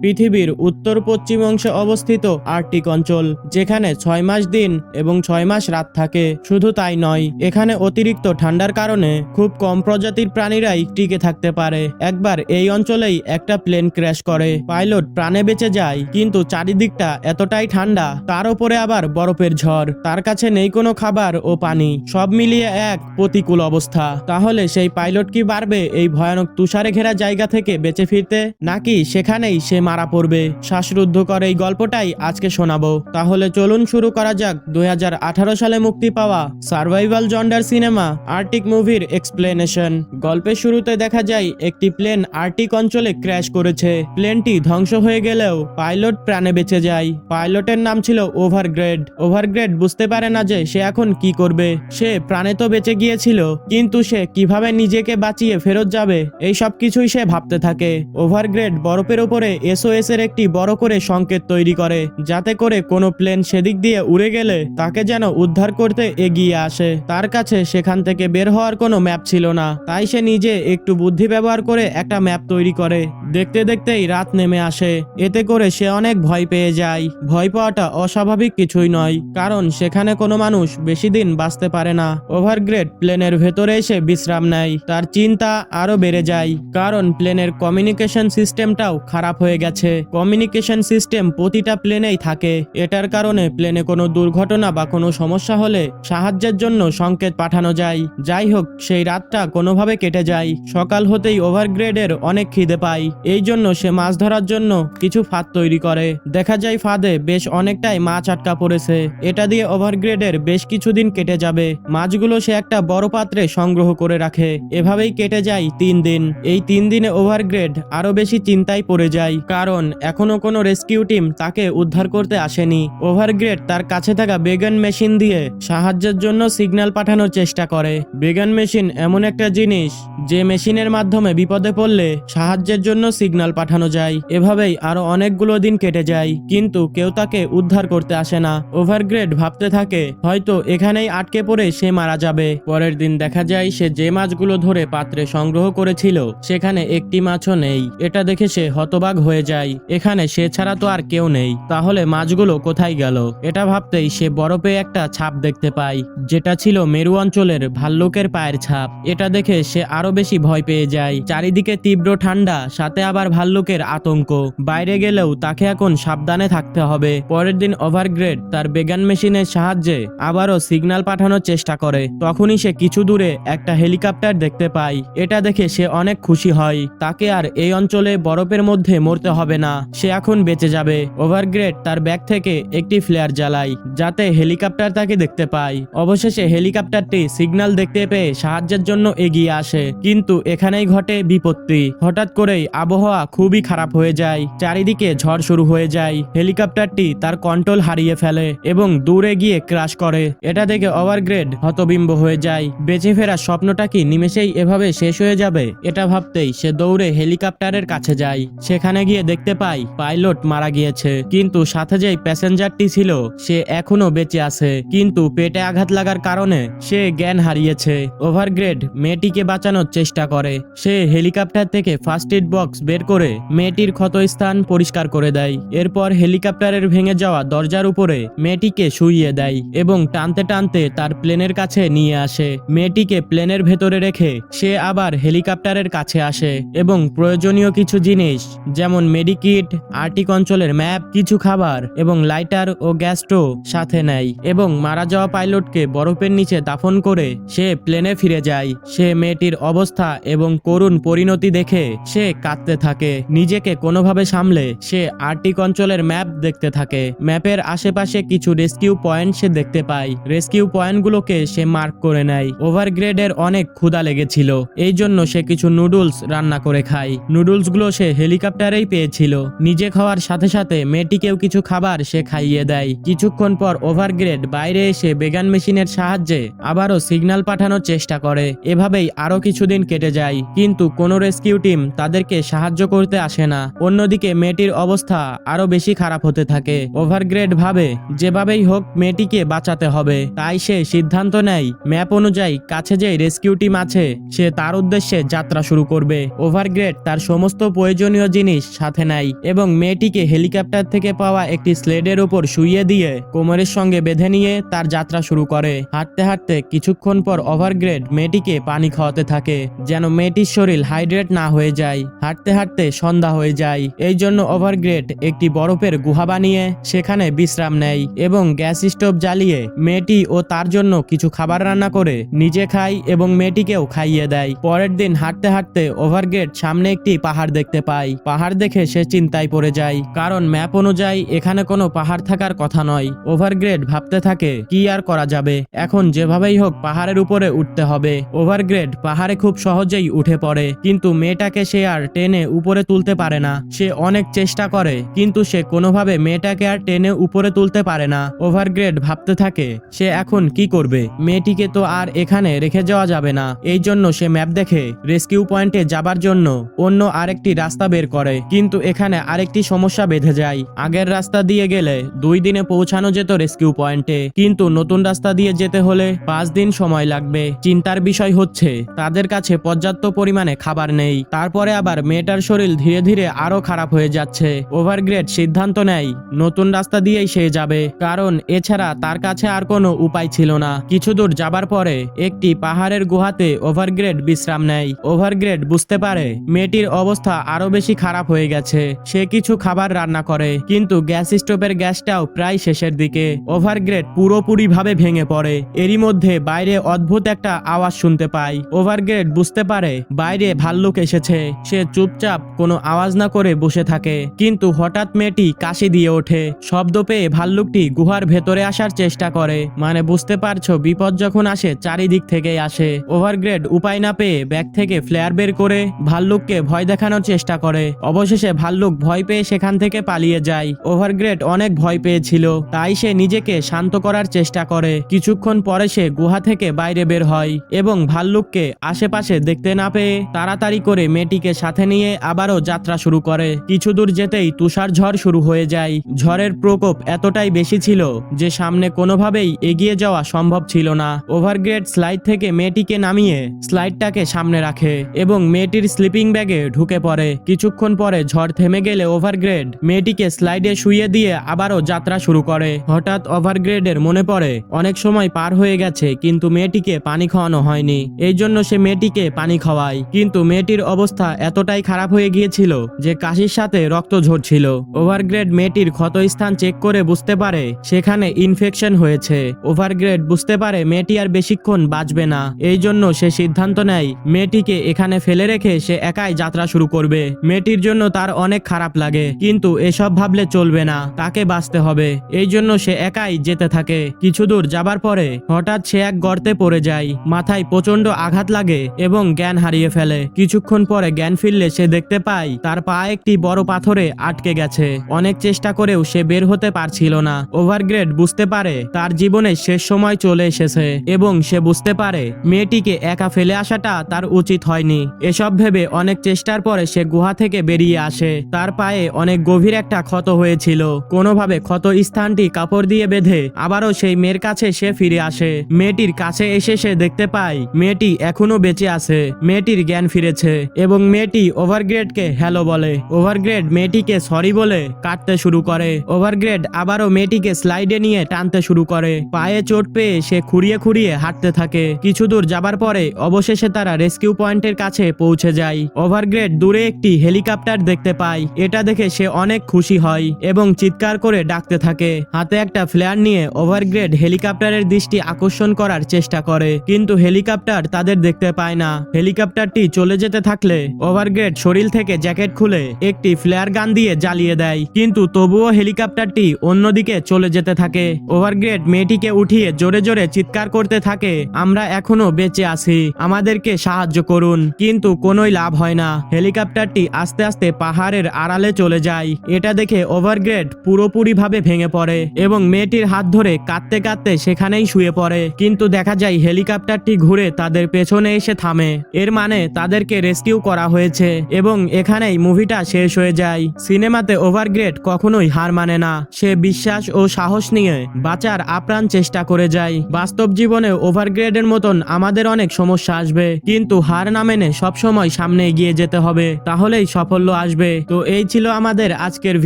পৃথিবীর উত্তর পশ্চিম অংশে অবস্থিত আর্কটিক অঞ্চল, যেখানে 6 মাস দিন এবং 6 মাস রাত থাকে। শুধু তাই নয়, এখানে অতিরিক্ত ঠান্ডার কারণে খুব কম প্রজাতির প্রাণীরাই টিকে থাকতে পারে। একবার এই অঞ্চলেই একটা প্লেন ক্র্যাশ করে, পাইলট প্রাণে বেঁচে যায়, কিন্তু চারিদিকটা এতটাই ঠান্ডা, তার উপরে আবার বরফের ঝড়, তার কাছে নেই কোনো খাবার ও পানি, সব মিলিয়ে এক প্রতিকূল অবস্থা। তাহলে সেই পাইলট কি পারবে এই ভয়ানক তুষারে ঘেরা জায়গা থেকে বেঁচে ফিরতে, নাকি সেখানেই সে মারা পড়বে? শ্বাসরুদ্ধ করে এই গল্পটাই আজকে শোনাবো। তাহলে চলুন শুরু করা যাক 2018 সালে মুক্তি পাওয়া সার্ভাইভাল জন্ডার সিনেমা আর্কটিক মুভির এক্সপ্লেনেশন। গল্পের শুরুতে দেখা যায় একটি প্লেন আর্কটিক অঞ্চলে ক্র্যাশ করেছে। প্লেনটি ধ্বংস হয়ে গেলেও পাইলট প্রাণে বেঁচে যায়। পাইলটের নাম ছিল ওভারগ্রেড। ওভারগ্রেড বুঝতে পারে না যে সে এখন কি করবে। সে প্রাণে তো বেঁচে গিয়েছিল, কিন্তু সে কিভাবে নিজেকে বাঁচিয়ে ফেরত যাবে, এই সব কিছুই সে ভাবতে থাকে। ওভারগ্রেড বরফের উপরে SOS এর একটি বড় করে সংকেত তৈরি করে, যাতে করে কোনো প্লেন সেদিক দিয়ে উড়ে গেলে তাকে যেন উদ্ধার করতে এগিয়ে আসে। তার কাছে সেখান থেকে বের হওয়ার কোনো ম্যাপ ছিল না, তাই সে নিজে একটু বুদ্ধি ব্যবহার করে একটা ম্যাপ তৈরি করে। দেখতে দেখতেই রাত নেমে আসে, এতে করে সে অনেক ভয় পেয়ে যায়। ভয় পাওয়াটা অস্বাভাবিক কিছুই নয়, কারণ সেখানে কোনো মানুষ বেশি দিন বাঁচতে পারে না। ওভারগ্রেড প্লেনের ভেতরে এসে বিশ্রাম নেয়। তার চিন্তা আরো বেড়ে যায়, কারণ প্লেনের কমিউনিকেশন সিস্টেমটাও খারাপ হয়ে গেছে। কমিউনিকেশন সিস্টেম প্রতিটা প্লেনেই থাকে, এটার কারণে প্লেনে কোনো দুর্ঘটনা বা কোনো সমস্যা হলে সাহায্যের জন্য সংকেত পাঠানো যায়। যাই হোক, সেই রাতটা কোনোভাবে কেটে যায়। সকাল হতেই ওভারগ্রেডের অনেক খিদে পায়, এই জন্য সে মাছ ধরার জন্য কিছু ফাঁদ তৈরি করে। দেখা যায় ফাঁদে বেশ অনেকটাই মাছ আটকা পড়েছে। এটা দিয়ে ওভারগ্রেডের বেশ কিছুদিন কেটে যাবে। মাছগুলো সে একটা বড় পাত্রে সংগ্রহ করে রাখে। এভাবেই কেটে যায় 3 দিন। এই 3 দিনে ওভারগ্রেড আরো বেশি চিন্তায় পড়ে যায়, কারণ এখনো কোনো রেস্কিউ টিম তাকে উদ্ধার করতে আসেনি। ওভারগ্রেড তার কাছে থাকা বেগান মেশিন দিয়ে সাহায্যের জন্য সিগন্যাল পাঠানোর চেষ্টা করে। বেগান মেশিন এমন একটা জিনিস যে মেশিনের মাধ্যমে বিপদে পড়লে সাহায্যের জন্য সিগন্যাল পাঠানো যায়। এভাবেই আরো অনেকগুলো দিন কেটে যায়, কিন্তু কেউ তাকে উদ্ধার করতে আসে না। ওভারগ্রেড ভাবতে থাকে হয়তো এখানেই আটকে পড়ে সে মারা যাবে। পরের দিন দেখা যায় সে যে মাছগুলো ধরে পাত্রে সংগ্রহ করেছিল সেখানে একটি মাছও নেই। এটা দেখে সে হতবাক হয়ে যায়। এখানে সে ছাড়া তো আর কেউ নেই, তাহলে মাছগুলো কোথায় গেল? এটা ভাবতেই সে বরফে একটা ছাপ দেখতে পায়, যেটা ছিল মেরু অঞ্চলের ভাল্লুকের পায়ের ছাপ। এটা দেখে সে আরো বেশি ভয় পেয়ে যায়। চারিদিকে তীব্র ঠান্ডা, সাথে আবার ভাল্লুকের আতঙ্ক। বাইরে গেলেও তাকে এখন সাবধানে থাকতে হবে। পরের দিন ওভারগ্রেড তার বেগান মেশিনের সাহায্যে আবারও সিগন্যাল পাঠানোর চেষ্টা করে। তখনই সে কিছু দূরে একটা হেলিকপ্টার দেখতে পায়। এটা দেখে সে অনেক খুশি হয়। তাকে আর এই অঞ্চলে বরফের মধ্যে মরতে হবে না, সে এখন বেঁচে যাবে। ওভারগ্রেড তার ব্যাগ থেকে একটি ফ্লেয়ার জ্বালায়, যাতে হেলিকপ্টার তাকে দেখতে পায়। অবশেষে হেলিকপ্টারটি সিগন্যাল দেখতে পেয়ে সাহায্যের জন্য এগিয়ে আসে, কিন্তু এখানেই ঘটে বিপত্তি। হঠাৎ করেই আবহাওয়া খুবই খারাপ হয়ে যায়, চারিদিকে ঝড় শুরু হয়ে যায়। হেলিকপ্টারটি তার কন্ট্রোল হারিয়ে ফেলে এবং দূরে গিয়ে ক্র্যাশ করে। এটা দেখে ওভারগ্রেড হতবিম্ব হয়ে যায়। বেঁচে ফেরার স্বপ্নটা কি নিমেষেই এভাবে শেষ হয়ে যাবে? এটা ভাবতেই সে দৌড়ে হেলিকপ্টারের কাছে যায়। সেখানে গিয়ে দেখতে পায় পাইলট মারা গিয়েছে, কিন্তু সাথে যেই প্যাসেঞ্জারটি ছিল সে এখনো বেঁচে আছে, কিন্তু পেটে আঘাত লাগার কারণে সে জ্ঞান হারিয়েছে। ওভারগ্রেড মেয়েটিকে বাঁচানোর চেষ্টা করে। সে হেলিকপ্টার থেকে ফার্স্ট এড বক্স বের করে মেয়েটির ক্ষতস্থান পরিষ্কার করে দেয়। এরপর হেলিকপ্টারের ভেঙে যাওয়া দরজার উপরে মেয়েটিকে শুইয়ে দেয় এবং টানতে টানতে তার প্লেনের কাছে নিয়ে আসে। মেয়েটিকে প্লেনের ভেতরে রেখে সে আবার হেলিকপ্টারের কাছে আসে এবং প্রয়োজনীয় কিছু জিনিস যেমন মেডিকিট, আর্কটিক অঞ্চলের ম্যাপ, কিছু খাবার এবং লাইটার ও গ্যাস স্টোভ সাথে নেয় এবং মারা যাওয়া পাইলটকে বরফের নিচে দাফন করে সে প্লেনে ফিরে যায়। সে মেয়েটির অবস্থা এবং করুণ পরিণতি দেখে সে কাঁদতে থাকে। নিজেকে কোনোভাবে সামলে সে আর্কটিক অঞ্চলের ম্যাপ দেখতে থাকে। ম্যাপের আশেপাশে কিছু রেস্কিউ পয়েন্ট সে দেখতে পায়। রেস্কিউ পয়েন্টগুলোকে সে মার্ক করে নেয়। ওভারগ্রেডের অনেক ক্ষুধা লেগেছিল, এই জন্য সে কিছু নুডলস রান্না করে খায়। নুডলসগুলো সে হেলিকপ্টারেই পেয়েছিল। নিজে খাওয়ার সাথে সাথে মেয়েটিকেও কিছু খাবার সে খাইয়ে দেয়। কিছুক্ষণ পর ওভারগ্রেড বাইরে এসে বেগান মেশিনের সাহায্যে আবারও সিগন্যাল পাঠানোর চেষ্টা করে। এভাবেই আরো কিছুদিন কেটে যায়, কিন্তু কোনো রেস্কিউ টিম তাদেরকে সাহায্য করতে আসে না। অন্যদিকে মেয়েটির অবস্থা আরো বেশি খারাপ হতে থাকে। ওভারগ্রেড ভাবে যেভাবেই হোক মেয়েটিকে বাঁচাতে হবে, তাই সে সিদ্ধান্ত নেয় ম্যাপ অনুযায়ী কাছে যে রেস্কিউ টিম আছে সে তার উদ্দেশ্যে যাত্রা শুরু করবে। ওভারগ্রেড তার সমস্ত প্রয়োজনীয় জিনিস সাথে নেয় এবং মেয়েটিকে হেলিকপ্টার থেকে পাওয়া একটি স্লেডের উপর শুইয়ে দিয়ে কোমরের সঙ্গে বেঁধে নিয়ে তার যাত্রা শুরু করে। হাঁটতে হাঁটতে কিছুক্ষণ পর ওভারগ্রেড মেয়েটিকে পানি খাওয়াতে থাকে যেন মেয়েটির শরীর হাইড্রেট না হয়ে যায়। হাঁটতে হাঁটতে সন্ধ্যা হয়ে যায়, এই জন্য ওভারগ্রেড একটি বরফের গুহা বানিয়ে সেখানে বিশ্রাম নেয় এবং গ্যাস স্টোভ জ্বালিয়ে মেয়েটি ও তার জন্য কিছু খাবার রান্না করে নিজে খায় এবং মেয়েটিকেও খাইয়ে দেয়। পরের দিন হাঁটতে হাঁটতে ওভারগ্রেড সামনে একটি পাহাড় দেখতে পায়। পাহাড় দেখে সে চিন্তায় পড়ে যায়, কারণ ম্যাপ অনুযায়ী এখানে কোনো পাহাড় থাকার কথা নয়। ওভারগ্রেড ভাবতে থাকে কি আর করা যাবে, এখন যেভাবেই হোক পাহাড়ের উপরে উঠতে হবে। ওভারগ্রেড পাহাড়ে খুব সহজেই উঠে পড়ে, কিন্তু মেয়েটাকে সে আর টেনে উপরে তুলতে পারে না। সে অনেক চেষ্টা করে কিন্তু সে কোনোভাবে মেয়েটাকে আর টেনে উপরে তুলতে পারে না। ওভারগ্রেড ভাবতে থাকে সে এখন কি করবে, মেয়েটিকে তো আর এখানে রেখে যাওয়া যাবে না। এই জন্য সে ম্যাপ দেখে রেস্কিউ পয়েন্টে যাবার জন্য অন্য আরেকটি রাস্তা বের করে, কিন্তু এখানে আরেকটি সমস্যা বেঁধে যায়। আগের রাস্তা দিয়ে গেলে 2 দিনে পৌঁছানো যেত রেস্কিউ পয়েন্টে, কিন্তু নতুন রাস্তা দিয়ে যেতে হলে 5 দিন সময় লাগবে। চিন্তার বিষয় হচ্ছে তাদের কাছে পর্যাপ্ত পরিমাণে খাবার নেই, তারপরে আবার মেয়েটার শরীর ধীরে ধীরে আরো খারাপ হয়ে যাচ্ছে। ওভারগ্রেড সিদ্ধান্ত নেয় নতুন রাস্তা দিয়েই সে যাবে, কারণ এছাড়া তার কাছে আর কোনো উপায় ছিল না। কিছু দূর যাবার পরে একটি পাহাড়ের গুহাতে ওভারগ্রেড বিশ্রাম নেয়। ওভারগ্রেড বুঝতে পারে মেয়েটির অবস্থা আরো বেশি খারাপ হয়ে গেছে। সে কিছু খাবার রান্না করে, কিন্তু গ্যাস স্টোভের গ্যাসটাও প্রায় শেষের দিকে। ওভারগ্রেড পুরোপুরি ভাবে ভেঙে পড়ে। এরই মধ্যে বাইরে অদ্ভুত একটা আওয়াজ শুনতে পায়। ওভারগ্রেড বুঝতে পারে বাইরে ভাল্লুক এসেছে। সে চুপচাপ কোনো আওয়াজ না করে বসে থাকে, কিন্তু হঠাৎ মেয়েটি কাশি দিয়ে ওঠে। শব্দ পেয়ে ভাল্লুকটি গুহার ভেতরে আসার চেষ্টা করে, মানে বুঝতে পারছো বিপদ যখন আসে চারিদিক থেকেই আসে। ওভারগ্রেড উপায় না পেয়ে ব্যাগ থেকে ফ্লেয়ার বের করে ভাল্লুককে ভয় দেখানোর চেষ্টা করে। অবশেষে ভাল্লুক ভয় পেয়ে সেখান থেকে পালিয়ে যায়। ওভারগ্রেড অনেক ভয় পেয়েছিল, তাই সে নিজেকে শান্ত করার চেষ্টা করে। কিছুক্ষণ পরে সে গুহা থেকে বাইরে বের হয় এবং ভাল্লুককে আশেপাশে দেখতে না পেয়ে তাড়াতাড়ি করে মেয়েটিকে সাথে নিয়ে আবারও যাত্রা শুরু করে। কিছু দূর যেতেই তুষার ঝড় শুরু হয়ে যায়। ঝড়ের প্রকোপ এতটাই বেশি ছিল যে সামনে কোনোভাবেই এগিয়ে যাওয়া সম্ভব ছিল না। ওভারগ্রেড স্লাইড থেকে মেয়েটিকে নামিয়ে স্লাইডটাকে সামনে রাখে এবং মেয়েটির স্লিপিং ব্যাগে ঢুকে পড়ে। কিছুক্ষণ পরে ঝড় থেমে গেলে ওভারগ্রেড মেয়েটিকে স্লাইডে শুইয়ে দিয়ে আবারও যাত্রা শুরু করে। হঠাৎ ওভারগ্রেডের মনে পড়ে অনেক সময় পার হয়ে গেছে কিন্তু মেয়েটিকে পানি খাওয়ানো হয়নি। এই জন্য সে মেয়েটিকে পানি খাওয়ায়, কিন্তু মেয়েটির অবস্থা এতটাই খারাপ হয়ে গিয়েছিল যে কাশির সাথে রক্ত ঝরছিল। ওভারগ্রেড মেয়েটির ক্ষতস্থান চেক করে বুঝতে পারে সেখানে ইনফেকশন হয়েছে। ওভারগ্রেড বুঝতে পারে মেয়েটি আর বেশিক্ষণ বাঁচবে না, এই জন্য সে সিদ্ধান্ত নেয় মেয়েটিকে এখানে ফেলে রেখে সে একাই যাত্রা শুরু করবে। মেয়েটির জন্য তার অনেক খারাপ লাগে, কিন্তু এসব ভাবলে চলবে না, তাকে বাঁচতে হবে। এই জন্য সে একাই যেতে থাকে। কিছু দূর যাবার পরে হঠাৎ সে এক গর্তে পড়ে যায়। মাথায় প্রচন্ড আঘাত লাগে এবং জ্ঞান হারিয়ে ফেলে। কিছুক্ষণ পরে জ্ঞান ফিরলে সে দেখতে পায় তার পা একটি বড় পাথরে আটকে গেছে। অনেক চেষ্টা করেও সে বের হতে পারছিল না। ওভারগ্রেড বুঝতে পারে তার জীবনের শেষ সময় চলে এসেছে এবং সে বুঝতে পারে মেয়েটিকে একা ফেলে আসাটা তার উচিত হয়নি। এসব ভেবে অনেক চেষ্টার পরে সে গুহা থেকে বেরিয়ে আসে। তার পায়ে অনেক গভীর একটা ক্ষত হয়েছিল। কোনোভাবে ক্ষত স্থানটি কাপড় দিয়ে বেঁধে আবারও সেই মেয়ের কাছে সে ফিরে আসে। মেয়েটির কাছে এসে সে দেখতে পায় মেয়েটি এখনো বেঁচে আছে। মেয়েটির জ্ঞান ফিরেছে এবং মেয়েটি ওভারগ্রেডকে হ্যালো বলে। ওভারগ্রেড মেয়েটিকে সরি বলে কাটতে শুরু করে। ওভারগ্রেড আবারও মেয়েটিকে স্লাইডে নিয়ে টানতে শুরু করে। পায়ে চোট পেয়ে সে খুঁড়িয়ে খুঁড়িয়ে হাঁটতে থাকে। কিছু দূর যাবার পরে অবশেষে তারা রেস্কিউ পয়েন্টের কাছে পৌঁছে যায়। ওভারগ্রেড দূরে একটি হেলিকপ্টার দেখতে পায়। এটা দেখে সে অনেক খুশি হয় এবং চিৎকার করে ডাকতে থাকে। হাতে একটা ফ্লেয়ার নিয়ে ওভারগ্রেড হেলিকপ্টারের দৃষ্টি আকর্ষণ করার চেষ্টা করে, কিন্তু হেলিকপ্টার তাদের দেখতে পায় না। হেলিকপ্টারটি চলে যেতে থাকলে ওভারগ্রেড শরীর থেকে জ্যাকেট খুলে একটি ফ্লেয়ার গান দিয়ে জ্বালিয়ে দেয়, কিন্তু তবুও হেলিকপ্টারটি অন্যদিকে চলে যেতে থাকে। ওভারগ্রেড মেয়েটিকে উঠিয়ে জোরে জোরে চিৎকার করতে থাকে, আমরা এখনো বেঁচে আছি, আমাদেরকে সাহায্য করুন, কিন্তু কোনোই লাভ হয় না। হেলিকপ্টারটি আস্তে আস্তে পাহাড়ের আড়ালে চলে যায়। এটা দেখে ওভারগ্রেড পুরোপুরি ভাবে ভেঙে পড়ে এবং মেয়েটির হাত ধরে কাঁদতে কাঁদতে সেখানেই শুয়ে পড়ে। কিন্তু দেখা যায় হেলিকপ্টারটি ঘুরে তাদের পেছনে এসে থামে। এর মানে তাদেরকে রেস্কিউ করা হয়েছে এবং এখানেই মুভিটা শেষ হয়ে যায়। সিনেমাতে ওভারগ্রেড কখনোই হার মানে না, সে বিশ্বাস ও সাহস নিয়ে বাঁচার আপ্রাণ চেষ্টা করে যায়। বাস্তব জীবনে ওভারগ্রেডের মতন আমাদের অনেক সমস্যা আসবে, কিন্তু হার না মেনে সবসময় সামনে এগিয়ে যেতে হবে, তাহলেই সাফল্য আসবে। আসবে। তো এই ছিল আমাদের আজকের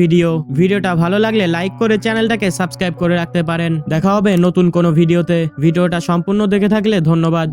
ভিডিওটা ভালো লাগলে লাইক করে চ্যানেলটাকে সাবস্ক্রাইব করে রাখতে পারেন। দেখা হবে নতুন কোনো ভিডিওতে। ভিডিওটা সম্পূর্ণ দেখে থাকলে ধন্যবাদ।